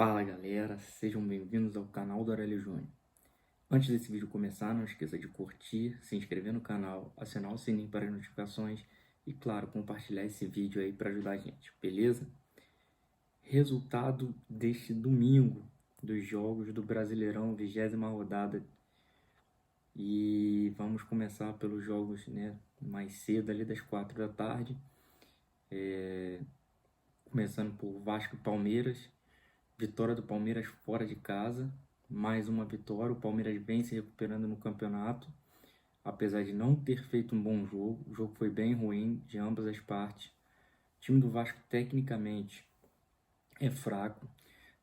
Fala galera, sejam bem-vindos ao canal do Aurélio Júnior. Antes desse vídeo começar, não esqueça de curtir, se inscrever no canal, acionar o sininho para as notificações e, claro, compartilhar esse vídeo aí para ajudar a gente, beleza? Resultado deste domingo dos jogos do Brasileirão, 20ª rodada. E vamos começar pelos jogos, né, mais cedo, ali das 4 da tarde. Começando por Vasco e Palmeiras. Vitória do Palmeiras fora de casa, mais uma vitória. O Palmeiras vem se recuperando no campeonato, apesar de não ter feito um bom jogo. O jogo foi bem ruim de ambas as partes. O time do Vasco tecnicamente é fraco.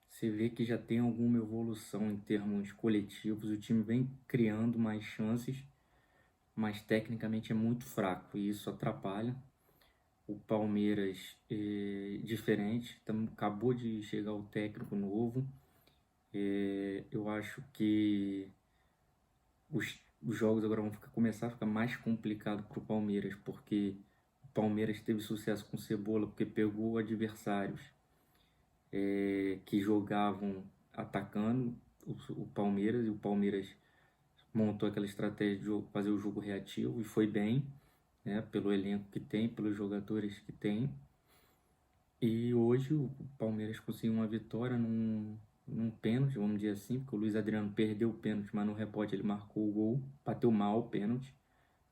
Você vê que já tem alguma evolução em termos coletivos. O time vem criando mais chances, mas tecnicamente é muito fraco e isso atrapalha. O Palmeiras é diferente, acabou de chegar o técnico novo. Eu acho que os jogos agora vão começar a ficar mais complicado para o Palmeiras, porque o Palmeiras teve sucesso com o Cebola, porque pegou adversários que jogavam atacando o Palmeiras, e o Palmeiras montou aquela estratégia de fazer o jogo reativo e foi bem, né, pelo elenco que tem, pelos jogadores que tem. E hoje o Palmeiras conseguiu uma vitória num pênalti, vamos dizer assim, porque o Luiz Adriano perdeu o pênalti, mas no rebote ele marcou o gol, bateu mal o pênalti,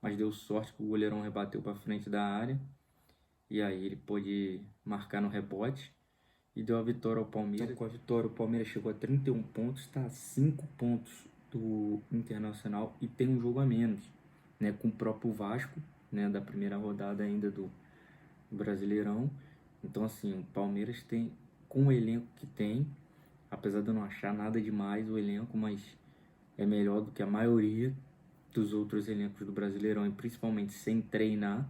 mas deu sorte que o goleirão rebateu para frente da área, e aí ele pôde marcar no rebote e deu a vitória ao Palmeiras. Então, com a vitória, o Palmeiras chegou a 31 pontos, está a 5 pontos do Internacional e tem um jogo a menos, né, com o próprio Vasco, né, da primeira rodada ainda do Brasileirão. Então, assim, o Palmeiras tem, com o elenco que tem, apesar de eu não achar nada demais o elenco, mas é melhor do que a maioria dos outros elencos do Brasileirão, e principalmente sem treinar,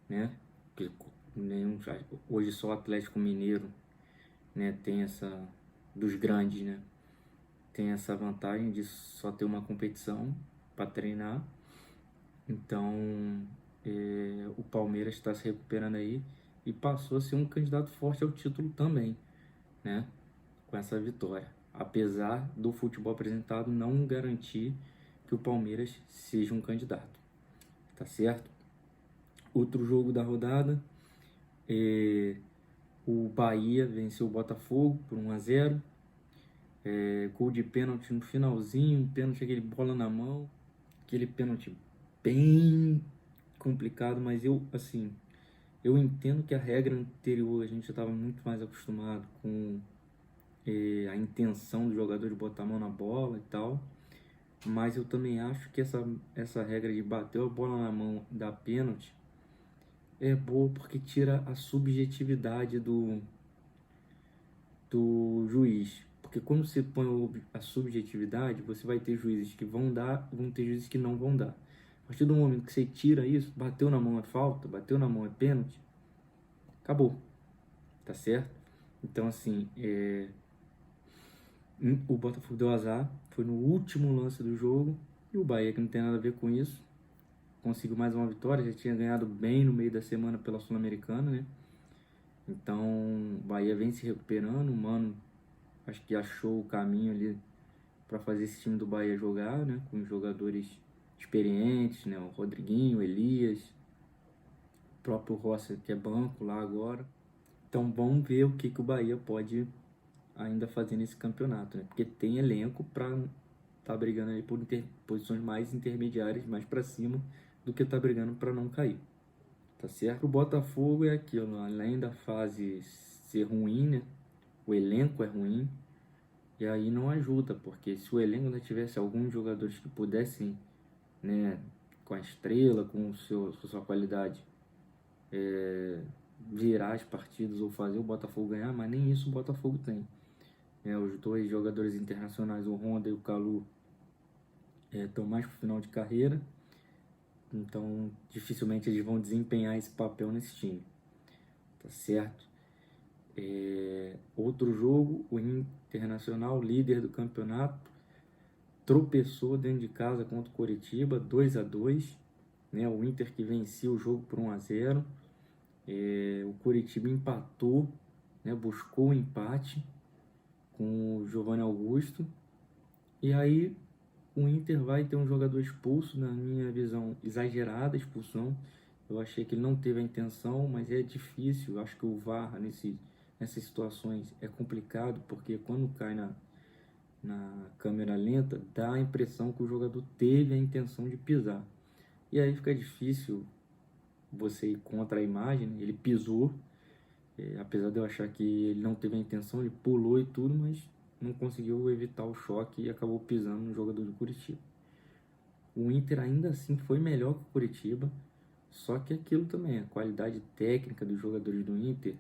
né? Porque hoje só o Atlético Mineiro, né, tem essa, dos grandes, né, tem essa vantagem de só ter uma competição para treinar. Então, o Palmeiras está se recuperando aí e passou a ser um candidato forte ao título também, né, com essa vitória. Apesar do futebol apresentado não garantir que o Palmeiras seja um candidato, tá certo? Outro jogo da rodada, o Bahia venceu o Botafogo por 1-0. Gol de pênalti no finalzinho, pênalti, aquele bola na mão, aquele pênalti bem complicado, mas eu entendo que a regra anterior a gente já estava muito mais acostumado com a intenção do jogador de botar a mão na bola e tal, mas eu também acho que essa regra de bater a bola na mão da pênalti é boa porque tira a subjetividade do juiz. Porque quando você põe a subjetividade, você vai ter juízes que vão dar, vão ter juízes que não vão dar. A partir do momento que você tira isso, bateu na mão é falta, bateu na mão é pênalti, acabou, tá certo? Então, assim, o Botafogo deu azar, foi no último lance do jogo, e o Bahia, que não tem nada a ver com isso, conseguiu mais uma vitória, já tinha ganhado bem no meio da semana pela Sul-Americana, né? Então, o Bahia vem se recuperando, o Mano acho que achou o caminho ali para fazer esse time do Bahia jogar, né, com jogadores experientes, né, o Rodriguinho, o Elias, o próprio Rossi, que é banco lá agora. Então vamos ver o que o Bahia pode ainda fazer nesse campeonato, né, porque tem elenco para tá brigando aí por posições mais intermediárias, mais para cima, do que tá brigando para não cair, tá certo? O Botafogo é aquilo, além da fase ser ruim, né, o elenco é ruim. E aí não ajuda, porque se o elenco ainda tivesse alguns jogadores que pudessem, né, com a estrela, com sua qualidade, virar as partidas ou fazer o Botafogo ganhar, mas nem isso o Botafogo tem. Os dois jogadores internacionais, o Honda e o Calu, estão mais pro final de carreira, então dificilmente eles vão desempenhar esse papel nesse time, tá certo? Outro jogo, o Internacional, líder do campeonato, tropeçou dentro de casa contra o Coritiba, 2-2, né? O Inter que venceu o jogo por 1-0. O Coritiba empatou, né? Buscou o empate com o Giovanni Augusto. E aí o Inter vai ter um jogador expulso, na minha visão, exagerada a expulsão. Eu achei que ele não teve a intenção, mas é difícil. Eu acho que o VAR nessas situações é complicado, porque quando cai na câmera lenta, dá a impressão que o jogador teve a intenção de pisar. E aí fica difícil você ir contra a imagem, né? Ele pisou, apesar de eu achar que ele não teve a intenção, ele pulou e tudo, mas não conseguiu evitar o choque e acabou pisando no jogador do Curitiba. O Inter ainda assim foi melhor que o Curitiba, só que aquilo também, a qualidade técnica dos jogadores do Inter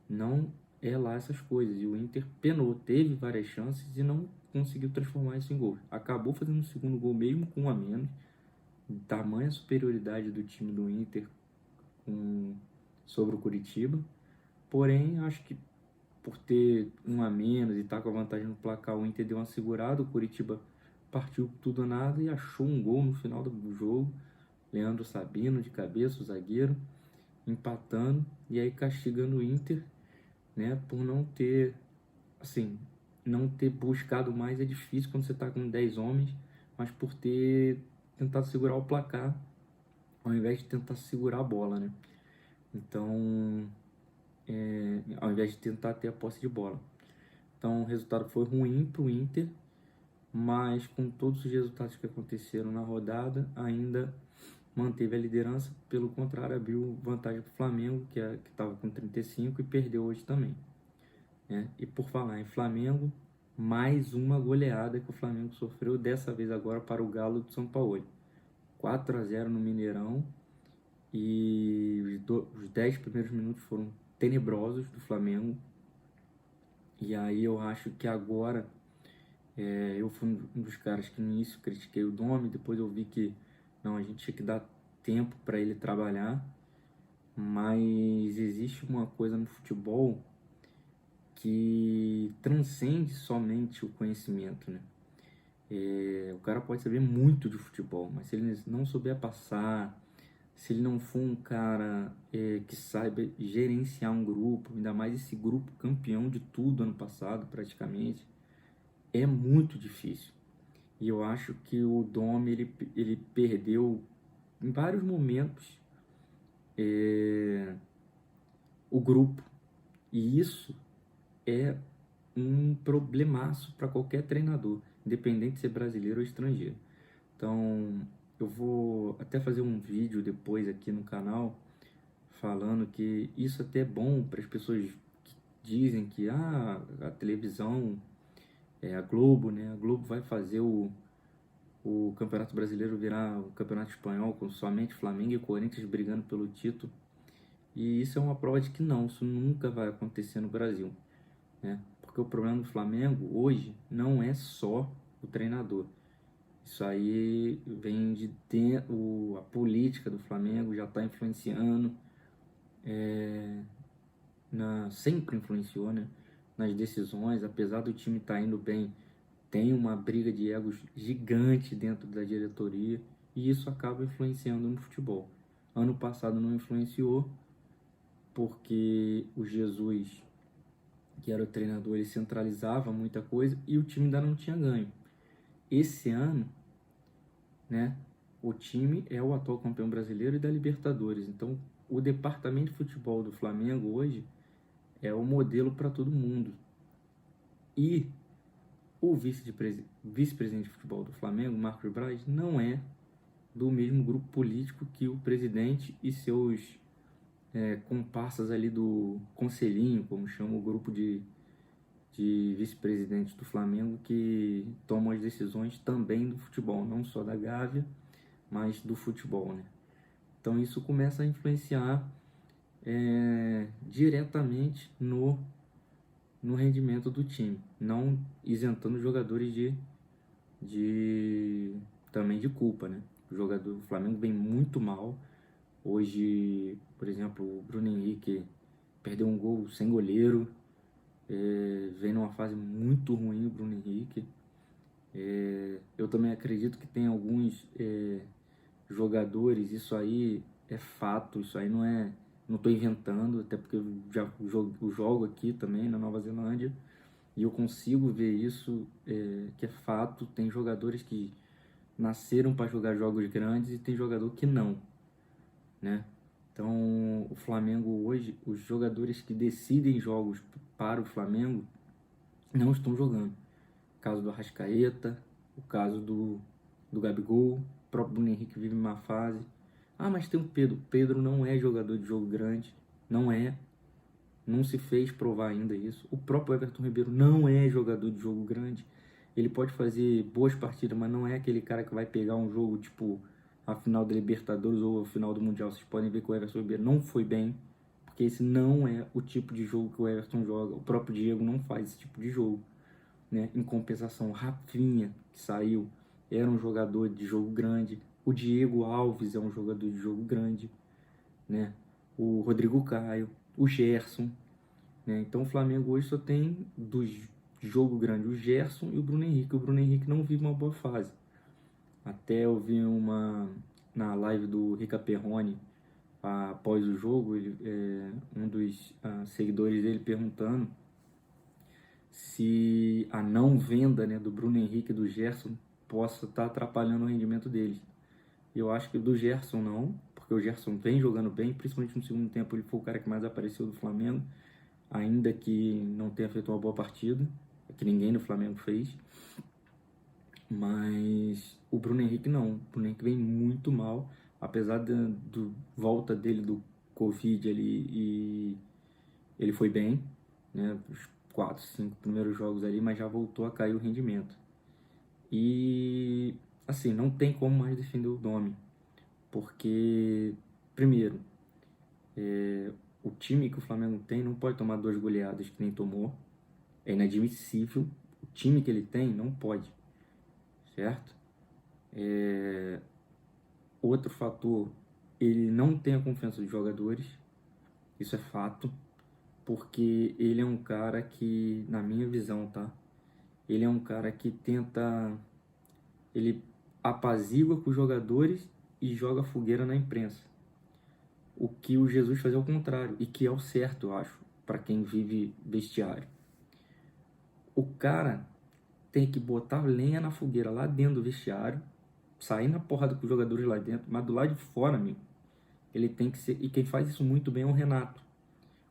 não é lá essas coisas. E o Inter penou, teve várias chances e não conseguiu transformar isso em gol. Acabou fazendo o segundo gol mesmo com um a menos. Tamanha superioridade do time do Inter sobre o Curitiba. Porém, acho que por ter um a menos e estar com a vantagem no placar, o Inter deu uma segurada, o Curitiba partiu tudo ou nada e achou um gol no final do jogo. Leandro Sabino de cabeça, o zagueiro, empatando e aí castigando o Inter, né, por não ter, assim, não ter buscado mais. É difícil quando você está com 10 homens, mas por ter tentado segurar o placar ao invés de tentar segurar a bola, né? Então, ao invés de tentar ter a posse de bola. Então, o resultado foi ruim para o Inter, mas com todos os resultados que aconteceram na rodada, ainda manteve a liderança. Pelo contrário, abriu vantagem para o Flamengo, que estava com 35 e perdeu hoje também, né? E por falar em Flamengo, mais uma goleada que o Flamengo sofreu, dessa vez agora para o Galo de São Paulo. 4-0 no Mineirão, e os 10 primeiros minutos foram tenebrosos do Flamengo. E aí eu acho que agora, eu fui um dos caras que no início critiquei o Domi, depois eu vi que não, a gente tinha que dar tempo para ele trabalhar. Mas existe uma coisa no futebol que transcende somente o conhecimento, né? O cara pode saber muito de futebol, mas se ele não souber passar, se ele não for um cara que saiba gerenciar um grupo, ainda mais esse grupo campeão de tudo ano passado praticamente, é muito difícil. E eu acho que o Dom ele perdeu em vários momentos o grupo, e isso é um problemaço para qualquer treinador, independente de ser brasileiro ou estrangeiro. Então, eu vou até fazer um vídeo depois aqui no canal falando que isso até é bom para as pessoas que dizem que a televisão, a Globo, né? A Globo vai fazer o Campeonato Brasileiro virar o Campeonato Espanhol com somente Flamengo e Corinthians brigando pelo título. E isso é uma prova de que não, isso nunca vai acontecer no Brasil, né? Porque o problema do Flamengo hoje não é só o treinador. Isso aí vem de dentro, a política do Flamengo já está influenciando, sempre influenciou, né, nas decisões. Apesar do time estar indo bem, tem uma briga de egos gigante dentro da diretoria e isso acaba influenciando no futebol. Ano passado não influenciou porque o Jesus, que era o treinador, ele centralizava muita coisa e o time ainda não tinha ganho. Esse ano, né, o time é o atual campeão brasileiro e da Libertadores. Então, o departamento de futebol do Flamengo hoje é o modelo para todo mundo. E o vice-presidente de futebol do Flamengo, Marcos Braz, não é do mesmo grupo político que o presidente e seus comparsas ali do conselhinho, como chama o grupo de vice-presidentes do Flamengo, que tomam as decisões também do futebol, não só da Gávea, mas do futebol, né? Então isso começa a influenciar diretamente no rendimento do time, não isentando os jogadores também de culpa, né? O Flamengo vem muito mal. Hoje, por exemplo, o Bruno Henrique perdeu um gol sem goleiro, vem numa fase muito ruim o Bruno Henrique. Eu também acredito que tem alguns jogadores, isso aí é fato, isso aí não estou inventando, até porque eu já jogo aqui também na Nova Zelândia. E eu consigo ver isso, que é fato. Tem jogadores que nasceram para jogar jogos grandes e tem jogador que não, né? Então, o Flamengo hoje, os jogadores que decidem jogos para o Flamengo não estão jogando. O caso do Arrascaeta, o caso do Gabigol, o próprio Bruno Henrique vive uma fase. Ah, mas tem o Pedro. Pedro não é jogador de jogo grande, não é. Não se fez provar ainda isso. O próprio Everton Ribeiro não é jogador de jogo grande. Ele pode fazer boas partidas, mas não é aquele cara que vai pegar um jogo tipo a final da Libertadores ou a final do Mundial. Vocês podem ver que o Everton Ribeiro não foi bem, porque esse não é o tipo de jogo que o Everton joga. O próprio Diego não faz esse tipo de jogo, né? Em compensação, o Rafinha, que saiu, era um jogador de jogo grande. O Diego Alves é um jogador de jogo grande, né? O Rodrigo Caio, o Gerson, né? Então o Flamengo hoje só tem do jogo grande o Gerson e o Bruno Henrique. O Bruno Henrique não vive uma boa fase. Até eu vi na live do Rica Perrone após o jogo, um dos seguidores dele perguntando se a não venda, né, do Bruno Henrique e do Gerson possa estar atrapalhando o rendimento deles. Eu acho que do Gerson não, porque o Gerson vem jogando bem, principalmente no segundo tempo ele foi o cara que mais apareceu do Flamengo, ainda que não tenha feito uma boa partida, que ninguém no Flamengo fez. Mas o Bruno Henrique não. O Bruno Henrique vem muito mal, apesar do volta dele do Covid ali, e ele foi bem, né? Os 4, 5 primeiros jogos ali, mas já voltou a cair o rendimento. E assim, não tem como mais defender o Domi, porque primeiro, o time que o Flamengo tem não pode tomar 2 goleadas que nem tomou. É inadmissível. O time que ele tem não pode, certo? Outro fator, ele não tem a confiança dos jogadores. Isso é fato, porque ele é um cara que, na minha visão, tá? Ele é um cara que tenta, ele apazigua com os jogadores e joga fogueira na imprensa. O que o Jesus faz é o contrário, e que é o certo, eu acho, para quem vive vestiário. O cara tem que botar lenha na fogueira lá dentro do vestiário, sair na porrada com os jogadores lá dentro, mas do lado de fora, amigo, ele tem que ser. E quem faz isso muito bem é o Renato.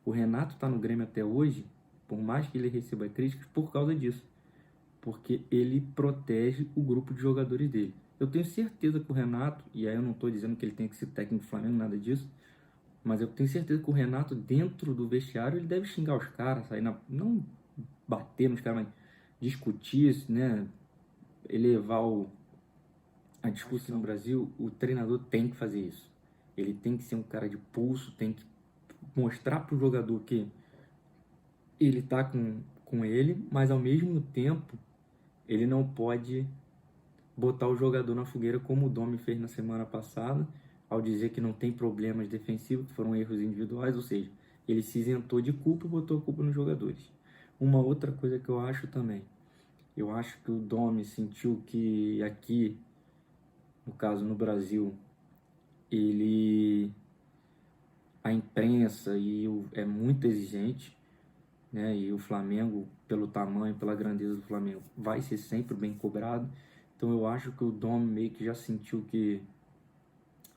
O Renato está no Grêmio até hoje, por mais que ele receba críticas, por causa disso. Porque ele protege o grupo de jogadores dele. Eu tenho certeza que o Renato, e aí eu não estou dizendo que ele tem que ser técnico do Flamengo, nada disso, mas eu tenho certeza que o Renato, dentro do vestiário, ele deve xingar os caras, sair não bater nos caras, mas discutir, né? Elevar a discussão no Brasil. O treinador tem que fazer isso. Ele tem que ser um cara de pulso, tem que mostrar para o jogador que ele tá com ele, mas ao mesmo tempo ele não pode botar o jogador na fogueira como o Domi fez na semana passada, ao dizer que não tem problemas defensivos, que foram erros individuais, ou seja, ele se isentou de culpa e botou a culpa nos jogadores. Uma outra coisa que eu acho também, eu acho que o Domi sentiu que aqui, no caso no Brasil, ele a imprensa é muito exigente, né? E o Flamengo, pelo tamanho, pela grandeza do Flamengo, vai ser sempre bem cobrado. Então eu acho que o Dom meio que já sentiu que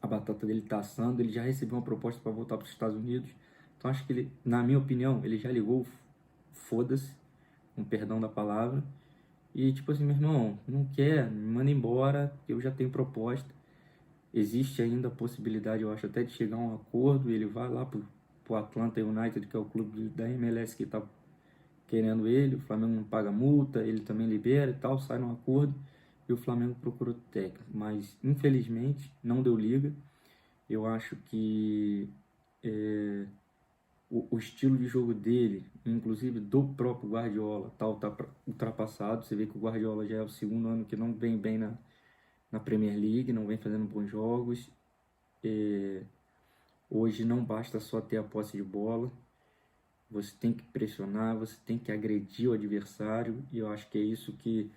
a batata dele tá assando, ele já recebeu uma proposta para voltar para os Estados Unidos. Então acho que ele, na minha opinião, ele já ligou, foda-se, com perdão da palavra. E tipo assim, meu irmão, não quer, me manda embora, eu já tenho proposta. Existe ainda a possibilidade, eu acho, até de chegar a um acordo, e ele vai lá pro Atlanta United, que é o clube da MLS que tá querendo ele, o Flamengo não paga multa, ele também libera e tal, sai num acordo e o Flamengo procura o técnico. Mas, infelizmente, não deu liga. Eu acho que o estilo de jogo dele, inclusive do próprio Guardiola, tá ultrapassado. Você vê que o Guardiola já é o segundo ano que não vem bem na Premier League, não vem fazendo bons jogos. Hoje não basta só ter a posse de bola, você tem que pressionar, você tem que agredir o adversário, e eu acho que é isso que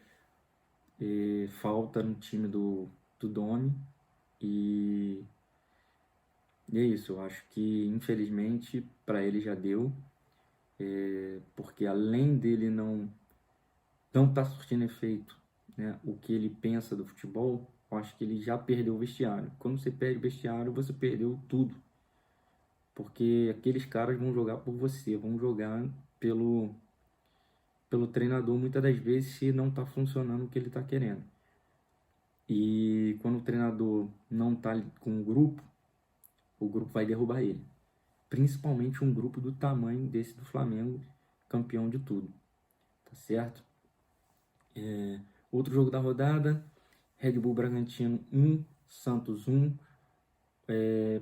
falta no time do Domi. E, e é isso, eu acho que infelizmente para ele já deu, porque além dele não não está surtindo efeito, né, o que ele pensa do futebol, eu acho que ele já perdeu o vestiário. Quando você perde o vestiário, você perdeu tudo. Porque aqueles caras vão jogar por você, vão jogar pelo, pelo treinador, muitas das vezes, se não está funcionando o que ele está querendo. E quando o treinador não está com o grupo vai derrubar ele. Principalmente um grupo do tamanho desse do Flamengo, campeão de tudo. Tá certo? Outro jogo da rodada, Red Bull Bragantino 1, Santos 1.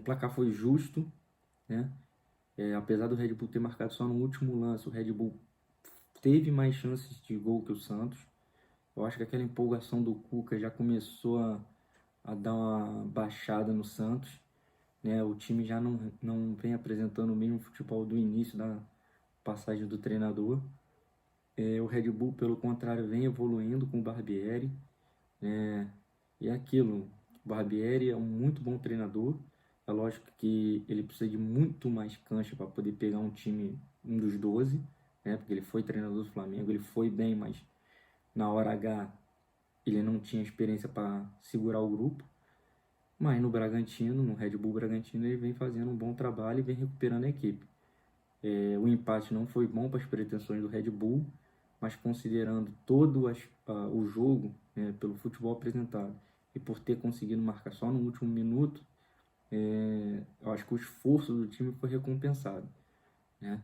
Placar foi justo, né? Apesar do Red Bull ter marcado só no último lance, o Red Bull teve mais chances de gol que o Santos. Eu acho que aquela empolgação do Cuca já começou a dar uma baixada no Santos, né? O time já não vem apresentando o mesmo futebol do início da passagem do treinador. O Red Bull, pelo contrário, vem evoluindo com o Barbieri, né? E é aquilo, o Barbieri é um muito bom treinador. É lógico que ele precisa de muito mais cancha para poder pegar um time, um dos 12, né? Porque ele foi treinador do Flamengo, ele foi bem, mas na hora H ele não tinha experiência para segurar o grupo. Mas no Bragantino, no Red Bull Bragantino, ele vem fazendo um bom trabalho e vem recuperando a equipe. O empate não foi bom para as pretensões do Red Bull, mas considerando todo o jogo, né, pelo futebol apresentado e por ter conseguido marcar só no último minuto, eu acho que o esforço do time foi recompensado, né?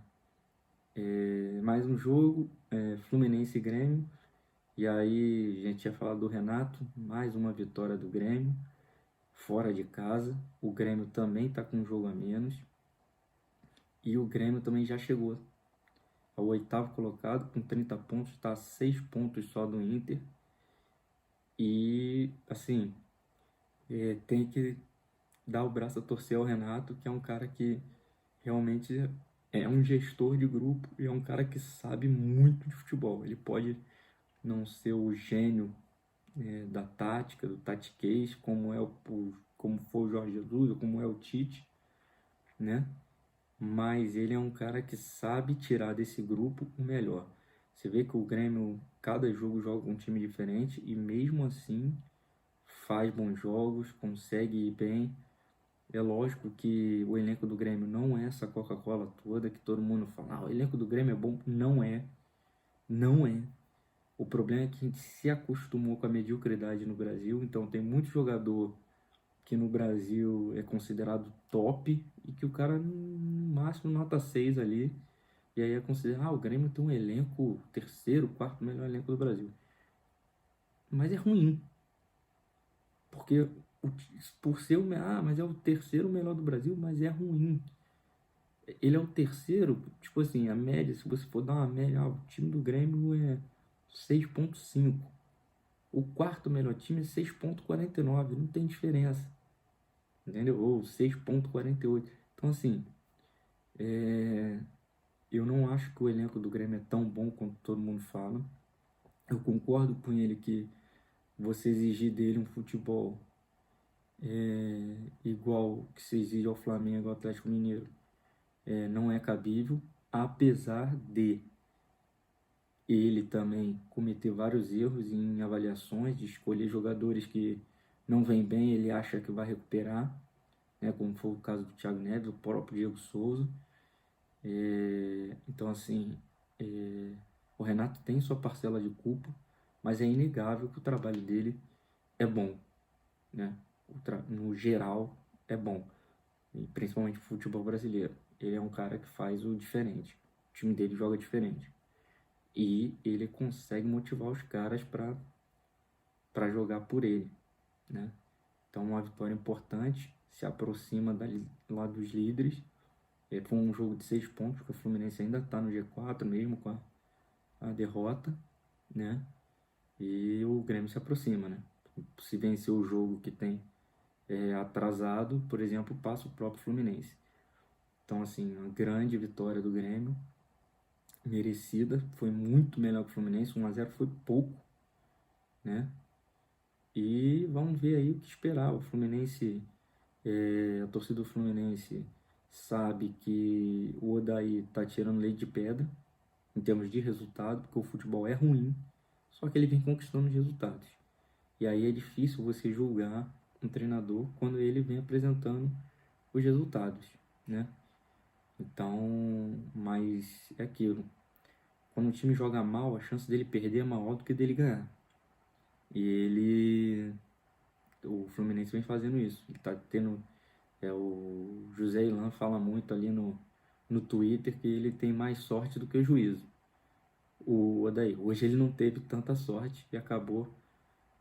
Mais um jogo, Fluminense e Grêmio, e aí a gente tinha falado do Renato, mais uma vitória do Grêmio, fora de casa. O Grêmio também está com um jogo a menos, e o Grêmio também já chegou ao oitavo colocado com 30 pontos, está a 6 pontos só do Inter. E, assim, tem que dar o braço a torcer ao Renato, que é um cara que realmente é um gestor de grupo e é um cara que sabe muito de futebol. Ele pode não ser o gênio da tática, do tatiquês, como foi o Jorge Jesus, ou como é o Tite, né? Mas ele é um cara que sabe tirar desse grupo o melhor. Você vê que o Grêmio, cada jogo joga com um time diferente e mesmo assim faz bons jogos, consegue ir bem. É lógico que o elenco do Grêmio não é essa Coca-Cola toda que todo mundo fala, o elenco do Grêmio é bom. Não é, não é. O problema é que a gente se acostumou com a mediocridade no Brasil, então tem muito jogador que no Brasil é considerado top e que o cara no máximo nota 6 ali, e aí é considerado, o Grêmio tem um elenco, terceiro, quarto melhor elenco do Brasil. Mas é ruim, porque por ser mas é o terceiro melhor do Brasil, mas é ruim. Ele é o terceiro, tipo assim, a média, se você for dar uma média, o time do Grêmio é 6,5. O quarto melhor time é 6,49, não tem diferença. Entendeu? Ou 6,48. Então, assim, eu não acho que o elenco do Grêmio é tão bom quanto todo mundo fala. Eu concordo com ele que você exigir dele um futebol igual que se exige ao Flamengo, ao Atlético Mineiro, não é cabível, apesar de ele também cometer vários erros em avaliações, de escolher jogadores que não vêm bem, ele acha que vai recuperar, né, como foi o caso do Thiago Neves, o próprio Diego Souza. Então, assim, o Renato tem sua parcela de culpa, mas é inegável que o trabalho dele é bom, né? No geral, é bom, e principalmente no futebol brasileiro. Ele é um cara que faz o diferente, o time dele joga diferente. E ele consegue motivar os caras para jogar por ele, né? Então, uma vitória importante, se aproxima lá dos líderes. Foi um jogo de 6 pontos, porque o Fluminense ainda está no G4, mesmo com a derrota, né? E o Grêmio se aproxima, né? Se vencer o jogo que tem atrasado, por exemplo, passa o próprio Fluminense. Então, assim, uma grande vitória do Grêmio, merecida, foi muito melhor que o Fluminense, 1-0 foi pouco, né? E vamos ver aí o que esperar. O Fluminense, a torcida do Fluminense sabe que o Odaí tá tirando leite de pedra em termos de resultado, porque o futebol é ruim. só que ele vem conquistando os resultados. E aí é difícil você julgar um treinador quando ele vem apresentando os resultados, né? Então, mas é aquilo. Quando o time joga mal, a chance dele perder é maior do que dele ganhar. E o Fluminense vem fazendo isso. Ele tá tendo, o José Ilan fala muito ali no Twitter que ele tem mais sorte do que o juízo. O Odair, hoje ele não teve tanta sorte e acabou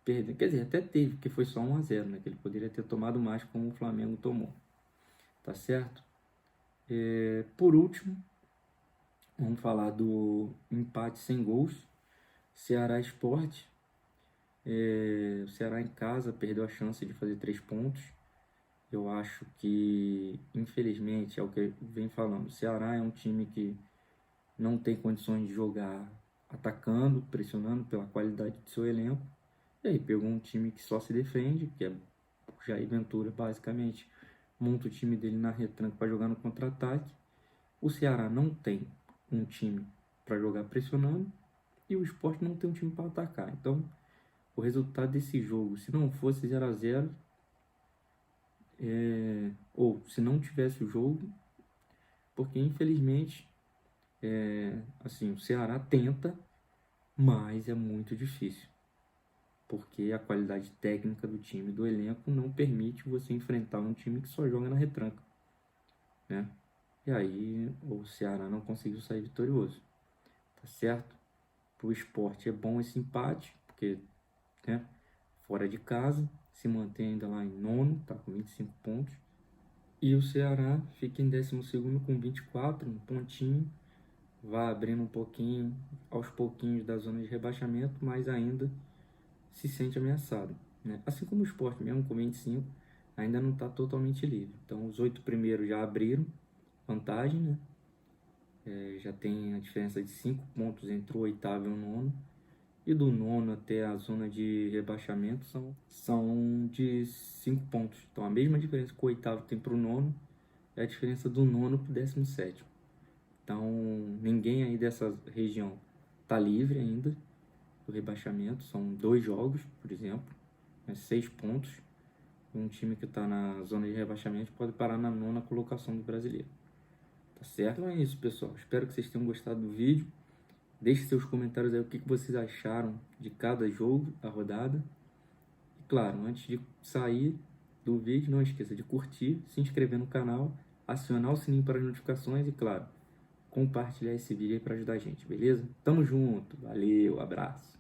perdendo. Quer dizer, até teve, porque foi só 1-0, né? Que ele poderia ter tomado mais como o Flamengo tomou. Tá certo? Por último, vamos falar do empate sem gols. Ceará Sport. O Ceará em casa perdeu a chance de fazer 3 pontos. Eu acho que, infelizmente, é o que eu venho falando. O Ceará é um time que não tem condições de jogar atacando, pressionando pela qualidade do seu elenco. E aí pegou um time que só se defende, que é o Jair Ventura, basicamente. Monta o time dele na retranca para jogar no contra-ataque. O Ceará não tem um time para jogar pressionando e o Sport não tem um time para atacar. Então, o resultado desse jogo, se não fosse 0-0, ou se não tivesse o jogo, porque infelizmente, assim, o Ceará tenta, mas é muito difícil, porque a qualidade técnica do time, do elenco, não permite você enfrentar um time que só joga na retranca, né? E aí o Ceará não conseguiu sair vitorioso, tá certo? Para o Sport é bom esse empate, porque, né, fora de casa, se mantém ainda lá em nono, tá com 25 pontos. E o Ceará fica em 12º com 24, um pontinho, vai abrindo um pouquinho, aos pouquinhos da zona de rebaixamento, mas ainda se sente ameaçado, né? Assim como o Sport mesmo com 25, ainda não está totalmente livre. Então os 8 primeiros já abriram vantagem, né? Já tem a diferença de 5 pontos entre o oitavo e o nono. E do nono até a zona de rebaixamento são de 5 pontos. Então a mesma diferença que o oitavo tem para o nono é a diferença do nono para o 17º. Então ninguém aí dessa região está livre ainda do rebaixamento. São 2 jogos, por exemplo, 6 pontos. Um time que está na zona de rebaixamento pode parar na nona colocação do brasileiro. Tá certo? Então é isso, pessoal. Espero que vocês tenham gostado do vídeo. Deixe seus comentários aí o que vocês acharam de cada jogo da rodada. E claro, antes de sair do vídeo, não esqueça de curtir, se inscrever no canal, acionar o sininho para as notificações e, claro, compartilhar esse vídeo aí para ajudar a gente, beleza? Tamo junto, valeu, abraço!